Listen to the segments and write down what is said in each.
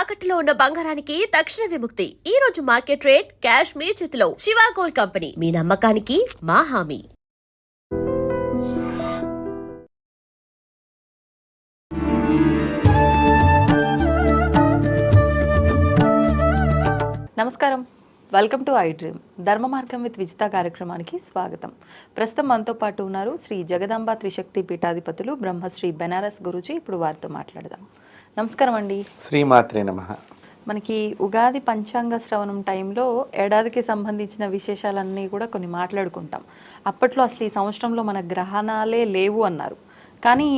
తాకట్టులో ఉన్న బంగారానికి తక్షణ విముక్తి. ఈ రోజు మార్కెట్ రేట్ క్యాష్ మీ చేతిలో. శివ గోల్డ్ కంపెనీ, మీ నమ్మకానికి మా హామీ. నమస్కారం, వెల్కమ్ టు ఐ డ్రీమ్. ధర్మ మార్గం విత్ విజిత కార్యక్రమానికి స్వాగతం. ప్రస్తుతం మనతో పాటు ఉన్నారు శ్రీ జగదాంబ త్రిశక్తి పీఠాధిపతులు బ్రహ్మశ్రీ బెనారస్ గురూజీ. ఇప్పుడు వారితో మాట్లాడదాం. నమస్కారం అండి. శ్రీమాత్రే నమః. మనకి ఉగాది పంచాంగ శ్రవణం టైంలో ఏడాదికి సంబంధించిన విశేషాలన్నీ కూడా కొన్ని మాట్లాడుకుంటాం. అప్పట్లో అసలు ఈ సంవత్సరంలో మన గ్రహణాలే లేవు అన్నారు. కానీ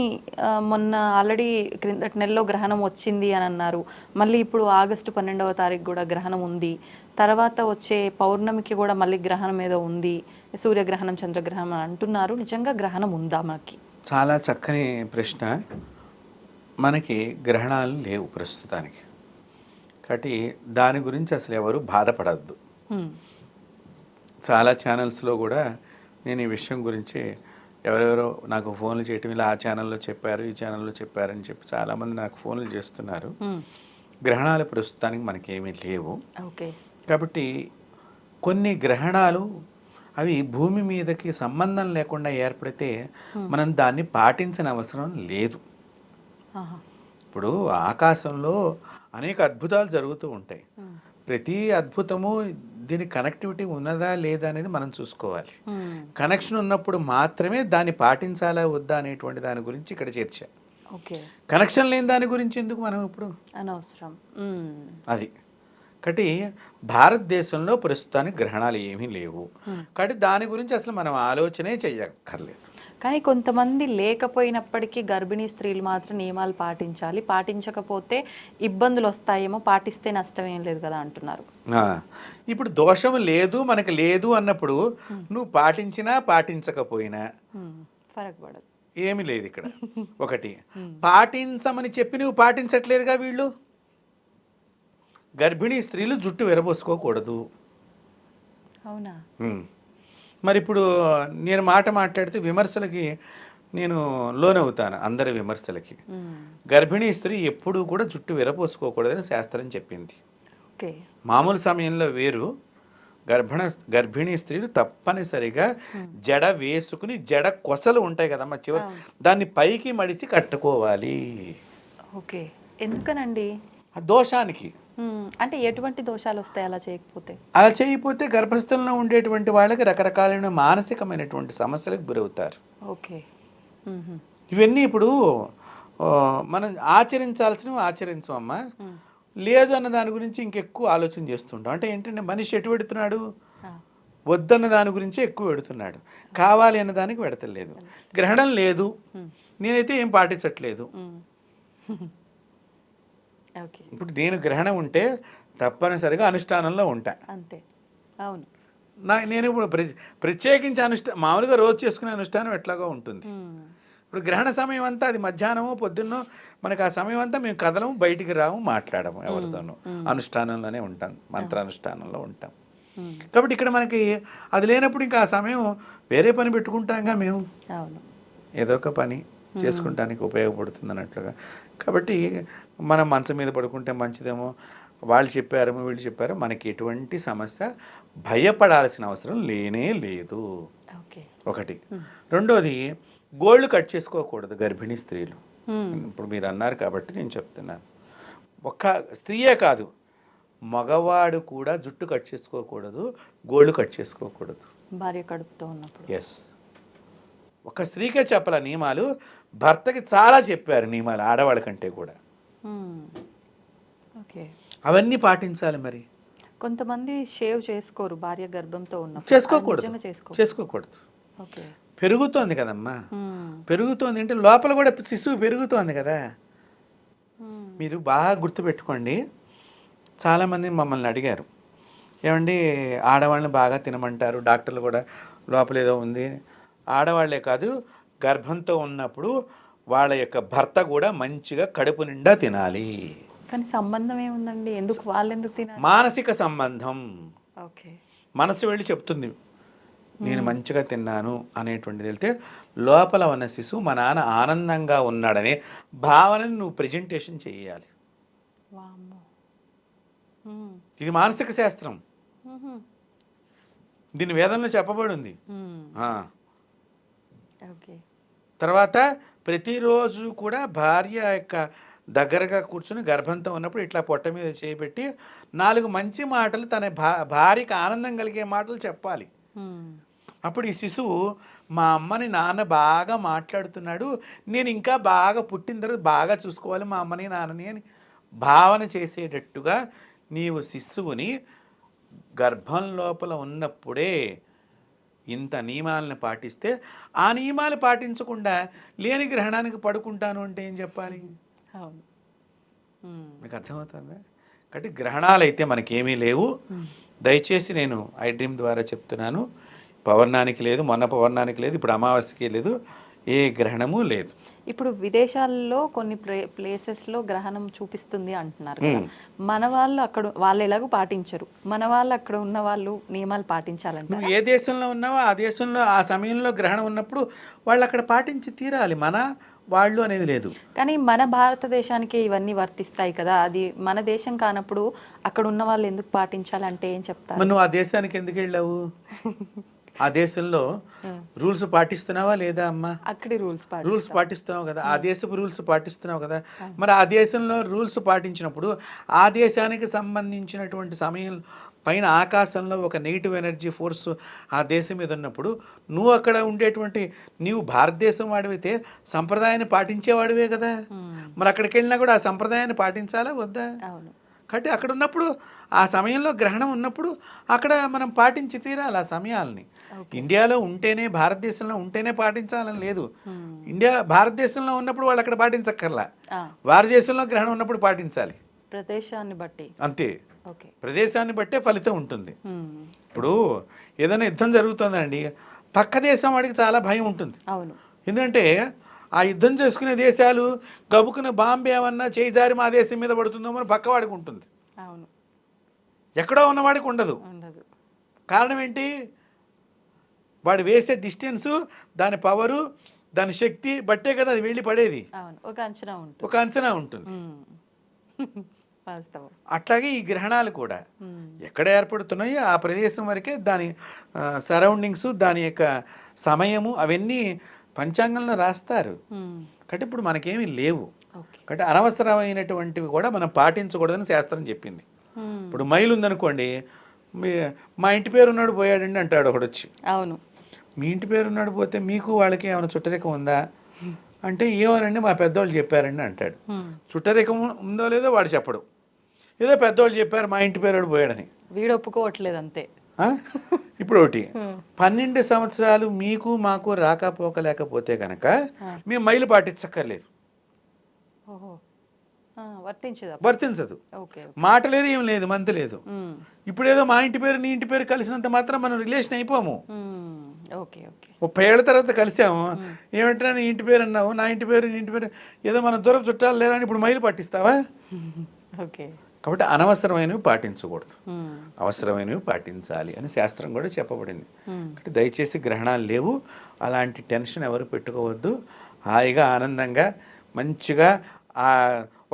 మొన్న ఆల్రెడీ క్రిందటి నెలలో గ్రహణం వచ్చింది అని అన్నారు. మళ్ళీ ఇప్పుడు ఆగస్టు 12వ తారీఖు కూడా గ్రహణం ఉంది. తర్వాత వచ్చే పౌర్ణమికి కూడా మళ్ళీ గ్రహణం ఏదో ఉంది, సూర్యగ్రహణం చంద్రగ్రహణం అని అంటున్నారు. నిజంగా గ్రహణం ఉందా మనకి? చాలా చక్కని ప్రశ్న. మనకి గ్రహణాలు లేవు ప్రస్తుతానికి, కాబట్టి దాని గురించి అసలు ఎవరు బాధపడద్దు. చాలా ఛానల్స్లో కూడా నేను ఈ విషయం గురించి ఎవరెవరో నాకు ఫోన్లు చేయటం, ఇలా ఆ ఛానల్లో చెప్పారు, ఈ ఛానల్లో చెప్పారని చెప్పి చాలామంది నాకు ఫోన్లు చేస్తున్నారు. గ్రహణాలు ప్రస్తుతానికి మనకేమీ లేవు. కాబట్టి కొన్ని గ్రహణాలు అవి భూమి మీదకి సంబంధం లేకుండా ఏర్పడితే మనం దాన్ని పాటించిన అవసరం లేదు. ఇప్పుడు ఆకాశంలో అనేక అద్భుతాలు జరుగుతూ ఉంటాయి. ప్రతి అద్భుతము దీని కనెక్టివిటీ ఉన్నదా లేదా అనేది మనం చూసుకోవాలి. కనెక్షన్ ఉన్నప్పుడు మాత్రమే దాన్ని పాటించాలా వద్దా అనేటువంటి దాని గురించి ఇక్కడ చర్చ. కనెక్షన్ లేని దాని గురించి ఎందుకు మనం ఇప్పుడు అనవసరం అది. కాబట్టి భారతదేశంలో ప్రస్తుతానికి గ్రహణాలు ఏమీ లేవు. కాబట్టి దాని గురించి అసలు మనం ఆలోచనే చెయ్యక్కర్లేదు. కానీ కొంతమంది లేకపోయినప్పటికీ గర్భిణీ స్త్రీలు మాత్రం నియమాలు పాటించాలి, పాటించకపోతే ఇబ్బందులు వస్తాయేమో, పాటిస్తే నష్టం ఏం లేదు కదా అంటున్నారు. ఇప్పుడు దోషం లేదు మనకి లేదు అన్నప్పుడు నువ్వు పాటించినా పాటించకపోయినా ఫరక్ పడదు, ఏమీ లేదు ఇక్కడ. ఒకటి పాటించమని చెప్పి నువ్వు పాటించట్లేదుగా. వీళ్ళు గర్భిణీ స్త్రీలు జుట్టు విరబోసుకోకూడదు. అవునా? మరి ఇప్పుడు నేను మాట్లాడితే విమర్శలకి నేను లోనవుతాను, అందరి విమర్శలకి. గర్భిణీ స్త్రీ ఎప్పుడూ కూడా జుట్టు విరపోసుకోకూడదని శాస్త్రం చెప్పింది. మామూలు సమయంలో వేరు, గర్భిణీ స్త్రీలు తప్పనిసరిగా జడ వేసుకుని, జడ కొసలు ఉంటాయి కదమ్మా చివరి, దాన్ని పైకి మడిచి కట్టుకోవాలి. ఓకే, ఎందుకనండి? దోషానికి. అంటే ఎటువంటి దోషాలు వస్తాయి అలా చేయకపోతే? అలా చేయకపోతే గర్భస్థంలో ఉండేటువంటి వాళ్ళకి రకరకాలైన మానసికమైనటువంటి సమస్యలకు గురవుతారు. ఓకే, ఇవన్నీ ఇప్పుడు మనం ఆచరించాల్సినవి ఆచరించమమ్మా. లేదు అన్న దాని గురించి ఇంకెక్కువ ఆలోచన చేస్తుంటాం. అంటే ఏంటంటే మనిషి ఎటు పెడుతున్నాడు, వద్దన్న దాని గురించి ఎక్కువ పెడుతున్నాడు, కావాలి అన్న దానికి పెడతలేదు. గ్రహణం లేదు, నేనైతే ఏం పాటించట్లేదు. ఇప్పుడు నేను గ్రహణం ఉంటే తప్పనిసరిగా అనుష్ఠానంలో ఉంటా అంతే. అవును, నేను ఇప్పుడు ప్రత్యేకించి మామూలుగా రోజు చేసుకునే అనుష్ఠానం ఎట్లాగో ఉంటుంది. ఇప్పుడు గ్రహణ సమయం అంతా అది మధ్యాహ్నమో పొద్దున్నో, మనకు ఆ సమయం అంతా మేము కదలము, బయటికి రాము, మాట్లాడము ఎవరితోనూ, అనుష్ఠానంలోనే ఉంటాం, మంత్రానుష్ఠానంలో ఉంటాం. కాబట్టి ఇక్కడ మనకి అది లేనప్పుడు ఇంకా ఆ సమయం వేరే పని పెట్టుకుంటాంగా మేము, ఏదో ఒక పని చేసుకుంటానికి ఉపయోగపడుతుంది అన్నట్లుగా. కాబట్టి మనం మంచం మీద పడుకుంటే మంచిదేమో, వాళ్ళు చెప్పారేమో వీళ్ళు చెప్పారో, మనకి ఎటువంటి సమస్య భయపడాల్సిన అవసరం లేనే లేదు. ఒకటి. రెండోది, గోళ్ళు కట్ చేసుకోకూడదు గర్భిణీ స్త్రీలు. ఇప్పుడు మీరు అన్నారు కాబట్టి నేను చెప్తున్నాను. ఒక్క స్త్రీయే కాదు, మగవాడు కూడా జుట్టు కట్ చేసుకోకూడదు, గోళ్ళు కట్ చేసుకోకూడదు భార్య కడుపుతో ఉన్నప్పుడు. ఎస్, ఒక స్త్రీకే చెప్పాల నియమాలు, భర్తకి చాలా చెప్పారు నియమాలు ఆడవాళ్ళ కంటే కూడా. అవన్నీ పాటించాలి. మరి కొంతమంది షేవ్ చేసుకోరు భార్య గర్భంతో ఉన్నప్పుడు. చేసుకోకూడదు. పెరుగుతోంది కదమ్మా, పెరుగుతోంది అంటే లోపల కూడా శిశువు పెరుగుతోంది కదా. మీరు బాగా గుర్తుపెట్టుకోండి, చాలామంది మమ్మల్ని అడిగారు, ఏమండి ఆడవాళ్ళని బాగా తినమంటారు, డాక్టర్లు కూడా లోపల ఏదో ఉంది. ఆడవాళ్లే కాదు, గర్భంతో ఉన్నప్పుడు వాళ్ళ యొక్క భర్త కూడా మంచిగా కడుపు నిండా తినాలి. కానీ సంబంధం ఏముందండి, ఎందుకు వాళ్ళు ఎందుకు తినాలి? మానసిక సంబంధం. మనసు వెళ్ళి చెప్తుంది నేను మంచిగా తిన్నాను అనేటువంటిది వెళ్తే, లోపల ఉన్న శిశువు మా నాన్న ఆనందంగా ఉన్నాడనే భావనని నువ్వు ప్రజెంటేషన్ చేయాలి. వామ్మో. ఇది మానసిక శాస్త్రం, దీని వేదంలో చెప్పబడి ఉంది. ఓకే. తర్వాత ప్రతిరోజు కూడా భార్య యొక్క దగ్గరగా కూర్చుని గర్భంతో ఉన్నప్పుడు ఇట్లా పొట్ట మీద చేయబెట్టి 4 మంచి మాటలు తన భార్యకి ఆనందం కలిగే మాటలు చెప్పాలి. అప్పుడు ఈ శిశువు మా అమ్మని నాన్న బాగా మాట్లాడుతున్నాడు, నేను ఇంకా బాగా పుట్టిన తర్వాత బాగా చూసుకోవాలి మా అమ్మని నాన్నని అని భావన చేసేటట్టుగా నీవు శిశువుని గర్భం లోపల ఉన్నప్పుడే ఇంత నియమాలను పాటిస్తే, ఆ నియమాలు పాటించకుండా లేని గ్రహణానికి పడుకుంటాను అంటే ఏం చెప్పాలి? మీకు అర్థమవుతుందా? కాబట్టి గ్రహణాలు అయితే మనకేమీ లేవు. దయచేసి నేను ఐ డ్రీమ్ ద్వారా చెప్తున్నాను, పౌర్ణానికి లేదు, మొన్న పౌర్ణానికి లేదు, ఇప్పుడు అమావాస్యకి లేదు, ఏ గ్రహణము లేదు. ఇప్పుడు విదేశాల్లో కొన్ని ప్లేసెస్లో గ్రహణం చూపిస్తుంది అంటున్నారు కదా, మన వాళ్ళు అక్కడ వాళ్ళు ఎలాగో పాటించరు, మన వాళ్ళు అక్కడ ఉన్న వాళ్ళు నియమాలు పాటించాలంటే నువ్వు ఏ దేశంలో ఉన్నావో ఆ దేశంలో ఆ సమయంలో గ్రహణం ఉన్నప్పుడు వాళ్ళు అక్కడ పాటించి తీరాలి, మన వాళ్ళు అనేది లేదు. కానీ మన భారతదేశానికి ఇవన్నీ వర్తిస్తాయి కదా, అది మన దేశం కానప్పుడు అక్కడ ఉన్న వాళ్ళు ఎందుకు పాటించాలంటే ఏం చెప్తారు? నువ్వు ఆ దేశానికి ఎందుకు వెళ్ళావు? ఆ దేశంలో రూల్స్ పాటిస్తున్నావా లేదా అమ్మా? అక్కడి రూల్స్ పాటిస్తున్నావు కదా, ఆ దేశపు రూల్స్ పాటిస్తున్నావు కదా. మరి ఆ దేశంలో రూల్స్ పాటించినప్పుడు ఆ దేశానికి సంబంధించినటువంటి సమయం పైన ఆకాశంలో ఒక నెగిటివ్ ఎనర్జీ ఫోర్స్ ఆ దేశం మీద ఉన్నప్పుడు నువ్వు అక్కడ ఉండేటువంటి నీవు భారతదేశం వాడివైతే సంప్రదాయాన్ని పాటించేవాడివే కదా. మరి అక్కడికి వెళ్ళినా కూడా ఆ సంప్రదాయాన్ని పాటించాలా వద్దా? కాబట్టి అక్కడ ఉన్నప్పుడు ఆ సమయంలో గ్రహణం ఉన్నప్పుడు అక్కడ మనం పాటించి తీరాలి ఆ సమయాల్ని. ఇండియాలో ఉంటేనే భారతదేశంలో ఉంటేనే పాటించాలని లేదు. భారతదేశంలో ఉన్నప్పుడు వాళ్ళు అక్కడ పాటించక్కర్లా, వారి దేశంలో గ్రహణం ఉన్నప్పుడు పాటించాలి. ప్రదేశాన్ని బట్టి అంతే, ప్రదేశాన్ని బట్టే ఫలితం ఉంటుంది. ఇప్పుడు ఏదైనా యుద్ధం జరుగుతుందండి, పక్క దేశం వాడికి చాలా భయం ఉంటుంది. ఎందుకంటే ఆ యుద్ధం చేసుకునే దేశాలు గబుకున్న బాంబే ఏమన్నా చేయి జారి మా దేశం మీద పడుతుందో అని పక్క వాడికి ఉంటుంది, ఎక్కడో ఉన్నవాడికి ఉండదు. కారణం ఏంటి? వాడు వేసే డిస్టెన్సు, దాని పవరు, దాని శక్తి బట్టే కదా అది వెళ్ళి పడేది. ఒక అంచనా ఉంటుంది. అట్లాగే ఈ గ్రహణాలు కూడా ఎక్కడ ఏర్పడుతున్నాయో ఆ ప్రదేశం వరకే దాని సరౌండింగ్స్, దాని యొక్క సమయము అవన్నీ పంచాంగంలో రాస్తారు. కాబట్టి ఇప్పుడు మనకేమీ లేవు. కాబట్టి అనవసరమైనటువంటివి కూడా మనం పాటించకూడదని శాస్త్రం చెప్పింది. ఇప్పుడు మైలు ఉందనుకోండి, మా ఇంటి పేరు ఉన్నాడు పోయాడండి అంటాడు ఒకడు వచ్చి. అవును, మీ ఇంటి పేరు ఉన్నాడు పోతే మీకు వాళ్ళకి ఏమైనా చుట్టరికం ఉందా అంటే ఏమోనండి మా పెద్దవాళ్ళు చెప్పారండి అంటాడు. చుట్టరికం ఉందో లేదో వాడు చెప్పడు, ఏదో పెద్దవాళ్ళు చెప్పారు మా ఇంటి పేరు పోయాడని. వీడు ఒప్పుకోవట్లేదు అంతే. ఇప్పుడు ఒకటి 12 సంవత్సరాలు మీకు మాకు రాకపోకలేకపోతే కనుక మేము మైలు పాటించక్కర్లేదు, వర్తించదు. మాట లేదు, ఏం లేదు, మంత్ లేదు. ఇప్పుడు ఏదో మా ఇంటి పేరు నీ ఇంటి పేరు కలిసినంత మాత్రం మనం రిలేషన్ అయిపోము. 30 ఏళ్ళ తర్వాత కలిసాము, ఏమంటే నీ ఇంటి పేరు అన్నావు, నా ఇంటి పేరు నీ ఇంటి పేరు, ఏదో మన దూరం చుట్టాలు లేరా అని ఇప్పుడు మైలు పట్టిస్తావా? కాబట్టి అనవసరమైనవి పాటించకూడదు, అవసరమైనవి పాటించాలి అని శాస్త్రం కూడా చెప్పబడింది. కాబట్టి దయచేసి గ్రహణాలు లేవు, అలాంటి టెన్షన్ ఎవరు పెట్టుకోవద్దు. హాయిగా ఆనందంగా మంచిగా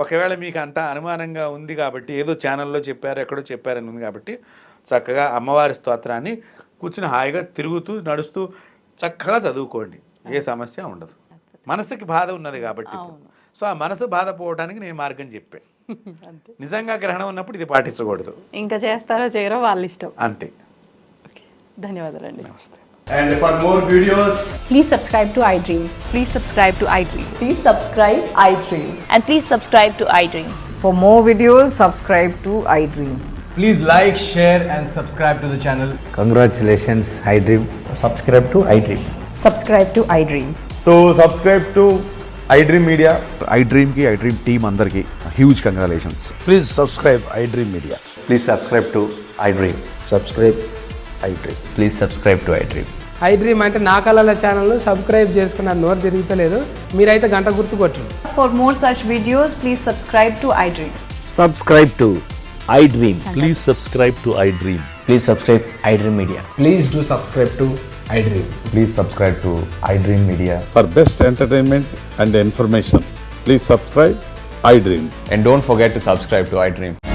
ఒకవేళ మీకు అంతా అనుమానంగా ఉంది కాబట్టి, ఏదో ఛానల్లో చెప్పారు ఎక్కడో చెప్పారని ఉంది కాబట్టి చక్కగా అమ్మవారి స్తోత్రాన్ని కూర్చుని హాయిగా తిరుగుతూ నడుస్తూ చక్కగా చదువుకోండి, ఏ సమస్య ఉండదు. మనసుకి బాధ ఉన్నది కాబట్టి, సో ఆ మనసు బాధపోవడానికి నేను మార్గం చెప్పాను. నిజంగా గ్రహణం ఉన్నప్పుడు ఇది పాటించకూడదు. ఇంకా చేస్తారో చేయరో వాళ్ళ ఇష్టం, అంతే. ధన్యవాదాలండి. నమస్తే. And for more videos, please subscribe to iDream. Please subscribe to iDream. Please subscribe iDream. And please subscribe to iDream. For more videos, subscribe to iDream. please like, share and subscribe to the channel. Congratulations, iDream. Subscribe to iDream. Subscribe to iDream. So subscribe to iDream Media. iDream ki iDream team andarki huge congratulations. Please subscribe iDream Media. Please subscribe to iDream. Subscribe iDream. Please subscribe to iDream. iDream అంటే నా కళల ఛానల్ను subscribe చేసుకున్న నోరు తిరుగుతలేదు, మీరైతే గంట గుర్తు కొట్టండి. For more such videos, please subscribe to iDream. Subscribe to iDream. Please subscribe to iDream. Please subscribe iDream Media. Please do subscribe to iDream. Please subscribe to iDream Media. For best entertainment and information, please subscribe iDream. And don't forget to subscribe to iDream.